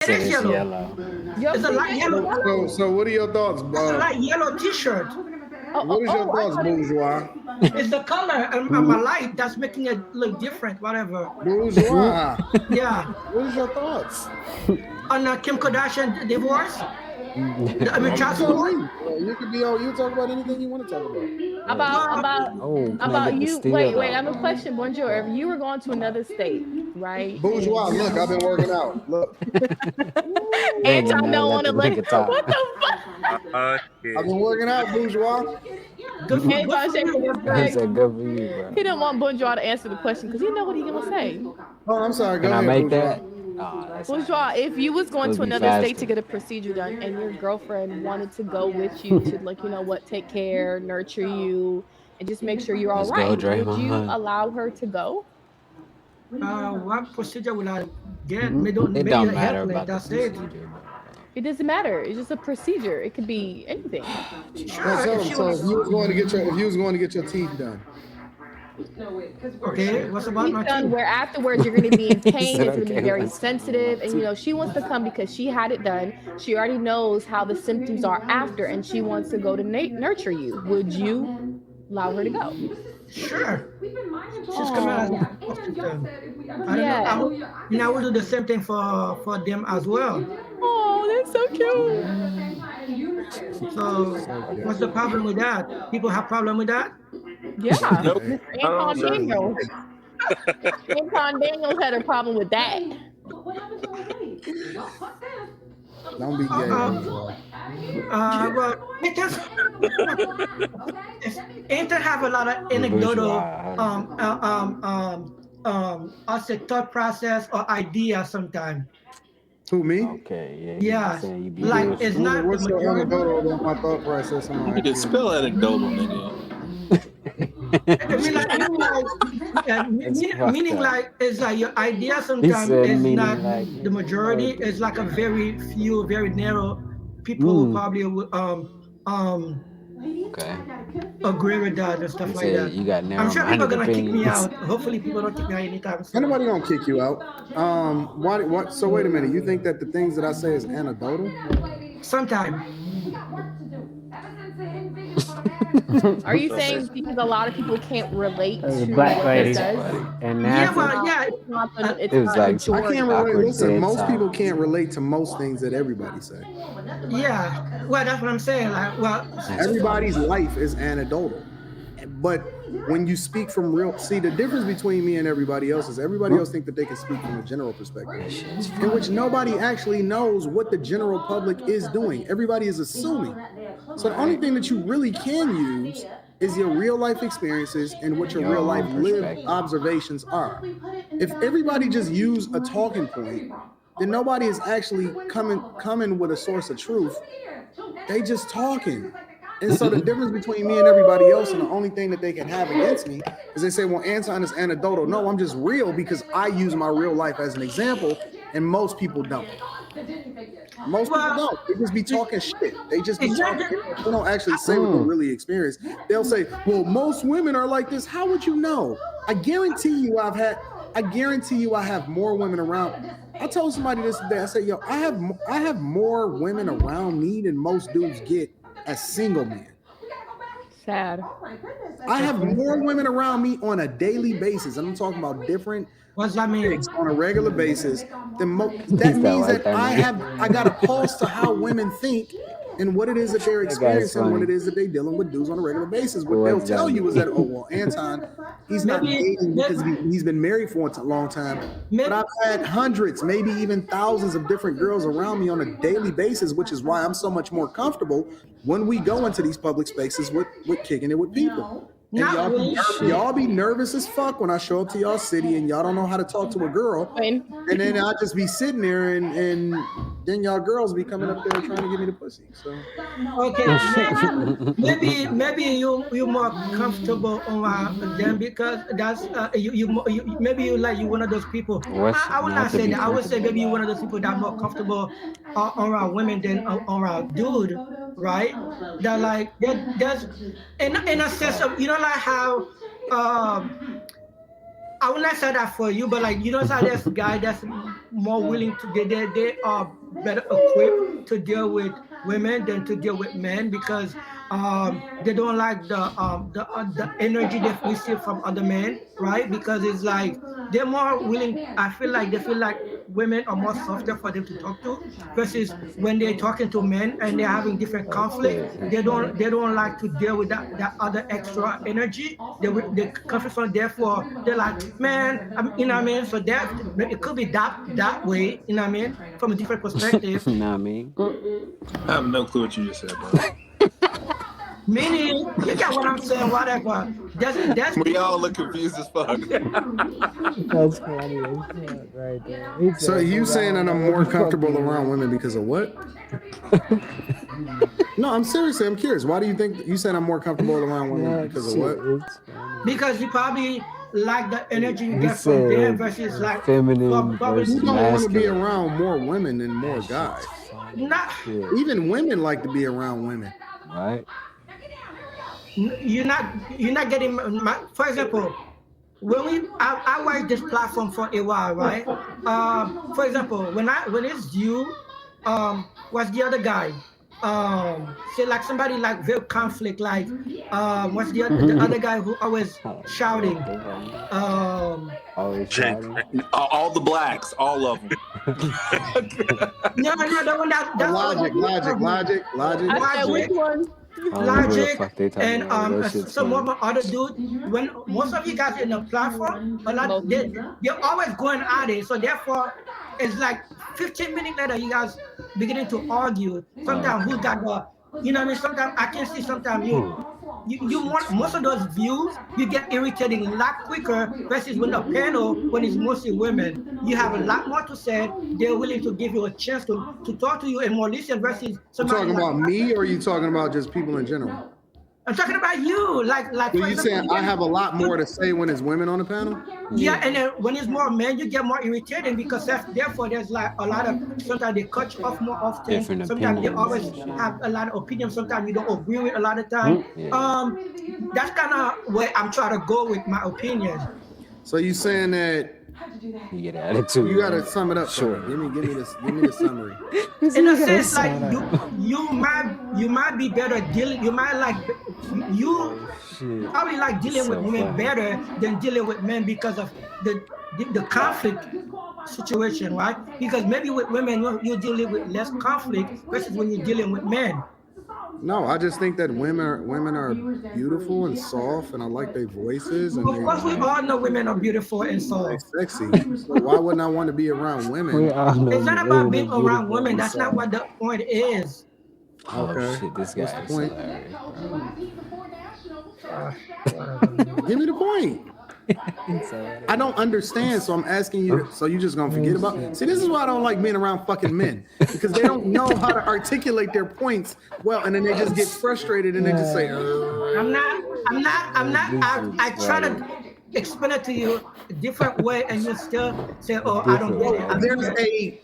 It Said is it's yellow. yellow. Your It's a feet light is yellow. yellow. So what are your thoughts? It's a light yellow T-shirt. What is your I thoughts, thought it. bourgeois? It's the color and my light that's making it look different. Whatever. Bourgeois. Yeah. What is your thoughts? On Kim Kardashian divorce. I mean, child Tell support. me. You could be on. You talk about anything you want to talk about. Oh, can I About get the you. steal Wait, though? I have a question, Bonjour. If you were going to another state, right? Bourgeois. Look, I've been working out. Look, Ain't Anton gonna don't let want to the look. nigga talk. What the fuck? I've been working out, bourgeois. Good for Anton said you. He said, "Good for you, bro." he didn't want Bonjour to answer the question because he know what he gonna say. Oh, I'm sorry. Go Can I ahead, make bourgeois. that? Oh, that's Bonjour, if you was going It'll to be another state to faster. get a procedure done and your girlfriend wanted to go with you to like, you know what, take care, nurture you, and just make sure you're all Let's go, right, would you Draymond. allow her to go? What procedure will I get? It Maybe don't a matter helpline. about the That's it. procedure. It doesn't matter. It's just a procedure. It could be anything. No, Sure. tell If him. she So was if you was going to get your teeth done. okay. What's about my Done teeth? where afterwards you're going to be in pain. said, It's going to be "Okay, very let's sensitive, and you know she wants to come because she had it done. She already knows how the symptoms are after, and she wants to go to nurture you. Would you allow her to go? Sure. She's coming as a hospital. I don't know. Yeah. I will do the same thing for them as well. Oh, that's so cute. So what's the problem with that? People have problem with that? Yeah, Nope. Mr. I don't Anton sir. Daniels. Anton Daniels had a problem with that. Don't be gay, bourgeois. Well, it does. Inter have a lot of anecdotal, I'll say thought process or idea sometimes. Who, me? Okay, yeah. Yeah, Saying you be like bullshit. it's not the What's your majority. anecdotal about my thought process on my You can idea? spell anecdotal, nigga. I mean, meaning fucked up. like it's like your idea He sometimes said is meaning not like the majority. It's like a very few, very narrow people who probably would Okay. agree with that and stuff He like said that. you got I'm sure people are narrow-minded gonna kick me opinions. out. Hopefully, people don't kick me out anytime soon. Anybody gonna kick you out? What? So wait a minute. You think that the things that I say is anecdotal? Sometime. Are you saying because a lot of people can't relate That was a to black what lady. this does? And Yeah, NASA. well, yeah. It's not the, it's It was not like I majority. can't relate. awkward Listen, dead most people silence. can't relate to most things that everybody say. Yeah, well, that's what I'm saying. Like, well, Everybody's life is anecdotal. But when you speak from real, see the difference between me and everybody else is everybody else think that they can speak from a general perspective, in which nobody actually knows what the general public is doing. Everybody is assuming. So the only thing that you really can use is your real life experiences and what your real life lived observations are. If everybody just use a talking point, then nobody is actually coming with a source of truth. They just talking. And so the difference between me and everybody else, and the only thing that they can have against me is they say, well, Anton is anecdotal. No, I'm just real because I use my real life as an example, and most people don't. Most people don't. They just be talking shit. They just be talking. They don't actually say what they really experience. They'll say, well, most women are like this. How would you know? I guarantee you I have more women around. I told somebody this today. I said, yo, I have more women around me than most dudes get as single men. Sad. I have more women around me on a daily basis. And I'm talking about different what's that mean? chicks on a regular basis. That means that I got a pulse to how women think and what it is that they're experiencing, what it is that they're dealing with dudes on a regular basis. What they'll tell you is that, oh, well, Anton, he's not dating because he's been married for a long time. But I've had hundreds, maybe even thousands of different girls around me on a daily basis, which is why I'm so much more comfortable when we go into these public spaces with kicking it with people. And y'all be nervous as fuck when I show up to y'all city and y'all don't know how to talk to a girl. And then I'll just be sitting there and then y'all girls be coming up there trying to give me the pussy. So okay, maybe you're more comfortable around them because that's you maybe you one of those people. I would not say that. I would say maybe you're one of those people that are more comfortable around women than around dude, right? That like there's in a sense of like how I would not say that for you, but like you know, so there's guy that's more willing to they are better equipped to deal with women than to deal with men because they don't like the energy they receive from other men, right? Because it's like they're more willing. I feel like they feel like women are more softer for them to talk to versus when they're talking to men and they're having different conflict. They don't like to deal with that other extra energy. They conflict on therefore they're like, man, you know what I mean? So that it could be that way, you know what I mean? From a different perspective. You know what I mean? I have no clue what you just said, bro. Meaning, you get what I'm saying, whatever. We all look confused as fuck. That's funny as fuck right there. So you saying that I'm more comfortable around women because of what? No, I'm seriously, I'm curious. Why do you think you said I'm more comfortable around women because of what? because you probably like the energy you get from them versus like feminine probably versus You don't want to be masculine. around more women than more guys. not. Even women like to be around women. Right? You're not getting for example when I watch this platform for a while, right? For example, when it's you, what's the other guy? Say like somebody like very conflict, like what's the other guy who always shouting? Always Jake, shouting. all the blacks, all of them. No, the one that's Logic. I said, which one? I don't know who the Logic fuck they talking and about. That shit's some funny. of the other dude. When most of you guys in the platform, a lot they're always going at it. So therefore, it's like 15 minutes later, you guys beginning to argue. Sometimes who got the, you know what I mean? Sometimes I can see. Sometimes you want most of those views. You get irritating a lot quicker versus when the panel when it's mostly women. You have a lot more to say. They're willing to give you a chance to talk to you and more listen versus You somebody talking like, about me or are you talking about just people in general? I'm talking about you. Like So for you saying example, I have a lot more to say when it's women on the panel? yeah, and then when it's more men, you get more irritating because therefore there's like a lot of sometimes they cut you off more often. Different Sometimes they opinions. always have a lot of opinions. Sometimes you don't agree with a lot of time. That's kind of where I'm trying to go with my opinion. So you saying that You get an attitude. you gotta sum it up. Sure. Give me the summary. In a sense, like you might be better dealing. You might like you probably like dealing with women better than dealing with men because of the conflict situation, right? Because maybe with women you're dealing with less conflict versus when you're dealing with men. No, I just think that women are beautiful and soft, and I like their voices and Of course, we all know women are beautiful and they're soft. sexy. So why wouldn't I want to be around We women? all know It's not the about women being are around beautiful women. and That's not soft. what the point is. Oh Okay. shit, this What's guy the is point? hilarious, bro. Give me the point. I don't understand, so I'm asking you. So you just gonna forget about? See, this is why I don't like being around fucking men because they don't know how to articulate their points well, and then they just get frustrated and they just say, I'm not. I try to explain it to you a different way, and you still say, "Oh, I don't get it." "There's a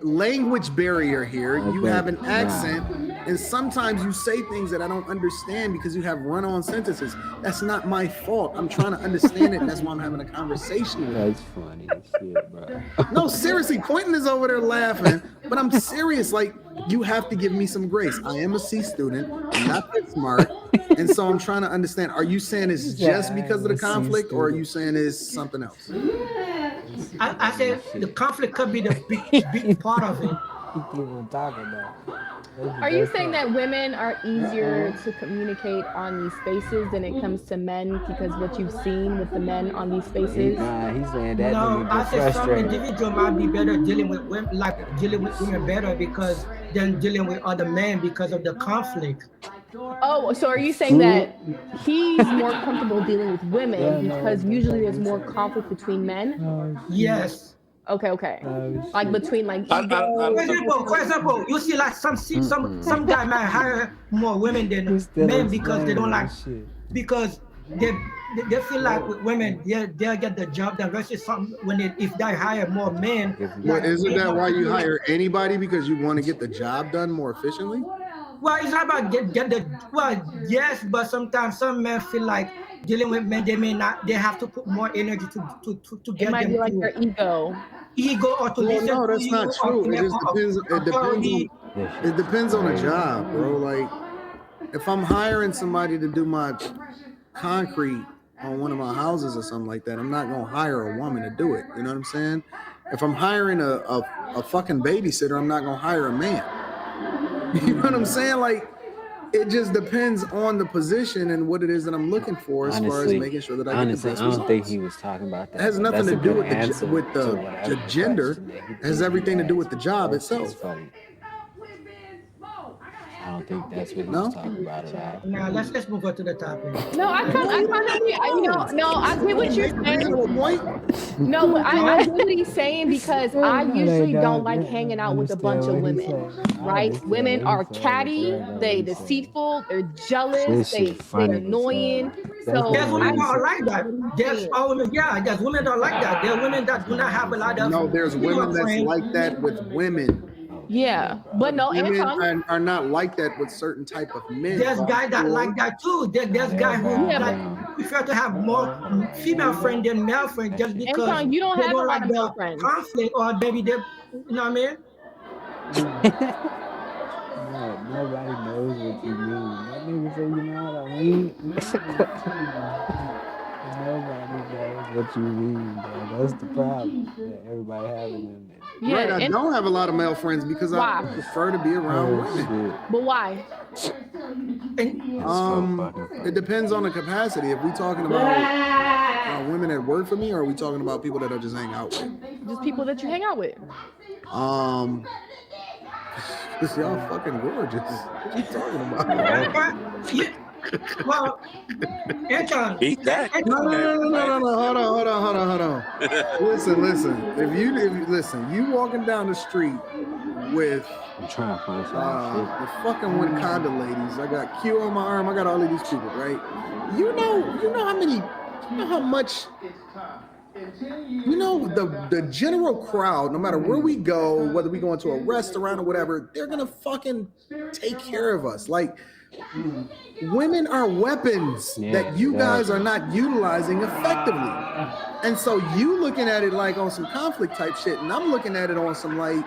language barrier here. You have an accent, and sometimes you say things that I don't understand because you have run-on sentences. That's not my fault. I'm trying to understand it. And that's why I'm having a conversation with you." That's funny as shit, bro. No, seriously, Quentin is over there laughing, but I'm serious. Like, you have to give me some grace. I am a C student. I'm not that smart. And so I'm trying to understand, are you saying it's just because of the conflict or are you saying it's something else? I said the conflict could be the big part of it. Are you saying that women are easier to communicate on these spaces than it comes to men because what you've seen with the men on these spaces? Nah, he's saying that No, nigga I get said some frustrated. individual might be better dealing with women, like dealing with women better because than dealing with other men because of the conflict. Oh, so are you saying that he's more comfortable dealing with women because usually there's more conflict between men? Yes. Okay. Like between like For example, you see like some guy might hire more women than men because they don't like because they feel like with women they'll get the job done versus some if they hire more men. Well, isn't that why you hire anybody? Because you want to get the job done more efficiently? Well, it's not about get the well, yes, but sometimes some men feel like dealing with men, they have to put more energy to It get might them be like to their ego. ego or to Well, listen no, to that's not you or true. to It let just go of depends. It depends on. authority. It depends on the job, bro. Like, if I'm hiring somebody to do my concrete on one of my houses or something like that, I'm not gonna hire a woman to do it. You know what I'm saying? If I'm hiring a fucking babysitter, I'm not gonna hire a man. You know what I'm saying? Like, it just depends on the position and what it is that I'm looking for, as far as making sure that I get the best I don't results. think he was talking about that. It has but nothing that's to a do good with answer to the whatever gender. question that he It has everything to do with the job That's itself. funny. I don't think that's what he No? was talking about at all. Now let's move on to the topic. No, I kind of agree. No, I get what you're Make a saying. reasonable point. No, but I get what he's saying because I No, they usually don't don't. like They hanging don't out with a bunch of understand what he's women, saying. I right? understand Women what are he's saying, but catty, they don't know they what he's saying. deceitful, they're jealous, This shit they're funny as annoying. hell. That's So There's not what women I that he get are said. like that. what he's There's saying. all women. Yeah, there's women that are like that. There are women that That's do not not what have a he lot said. of No, there's women female that's friends. like that with women. Yeah, but no, Women Anton. are not like that with certain type of men. There's guys that like that too. There's guys who Yeah, but like prefer to have more female friends than male friends just because Anton, you don't they have a don't lot like of male the friends. conflict or maybe they, you know what I mean? No, nobody knows what you mean. That nigga say, you know what I mean? Nobody knows what you mean, bro. That's the problem that everybody having in there. Yeah, Right, I and don't have a lot of male friends because I why? prefer to be around Oh women. shit. But why? And It depends on the capacity. If we talking about women that work for me, or are we talking about people that I just hang out with? Just people that you hang out with. Cause y'all fucking gorgeous. What you talking about? yeah, well, Anton, Eat that. No, no, no, no, no, no, no. Hold on. Listen. If you listen, you walking down the street with I'm trying to find some shit. the fucking Wakanda ladies. I got Q on my arm. I got all of these people, right? You know how much. You know, the general crowd, no matter where we go, whether we go into a restaurant or whatever, they're gonna fucking take care of us. Like, women are weapons that you guys are not utilizing effectively. And so you looking at it like on some conflict type shit, and I'm looking at it on some like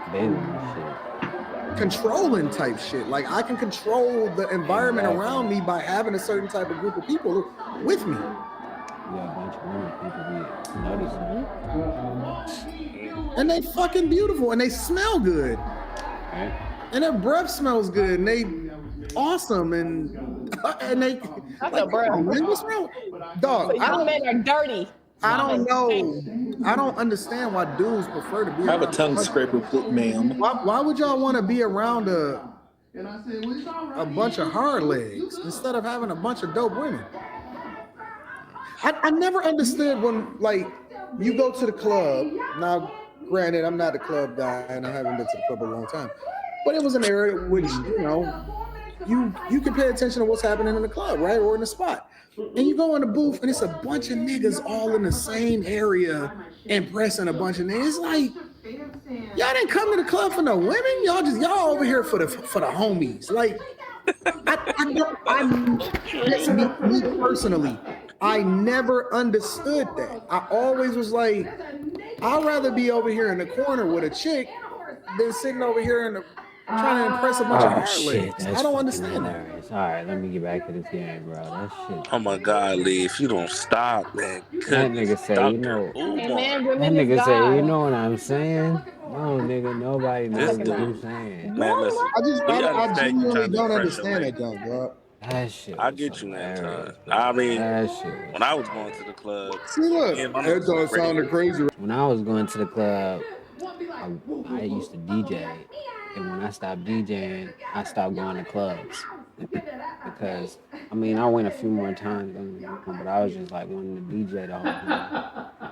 controlling type shit. Like, I can control the environment around me by having a certain type of group of people with me. Yeah, a bunch of women people be noticing. And they fucking beautiful, and they smell good, and their breath smells good, and they awesome, and they like, man, what's wrong, dog? Y'all men are dirty. I don't know. I don't understand why dudes prefer to be. I have a around tongue scraper, ma'am. Why would y'all want to be around a bunch of hard legs instead of having a bunch of dope women? I never understood when, like, you go to the club. Now, granted, I'm not a club guy and I haven't been to the club in a long time, but it was an area which, you know, you can pay attention to what's happening in the club, right? Or in the spot. And you go in the booth and it's a bunch of niggas all in the same area impressing a bunch of niggas. It's like, y'all didn't come to the club for no women. Y'all over here for the homies. Like, me personally, I never understood that. I always was like, I'd rather be over here in the corner with a chick than sitting over here trying to impress a bunch of hard legs. I don't understand that. All right, let me get back to this game, bro. That shit. Oh my God, Lee! If you don't stop, man. That nigga say, Dr. you know. Amen. That Women is nigga say, you God. know what I'm saying? No, nigga, nobody knows what you're saying. Man, listen. I genuinely don't understand that, dog. That shit. I get you, Anton. I mean, when I was going to the club, see, look, Anton sounded crazy. When I was going to the club, I used to DJ, and when I stopped DJing, I stopped going to clubs because I mean I went a few more times, but I was just like wanting to DJ the whole time.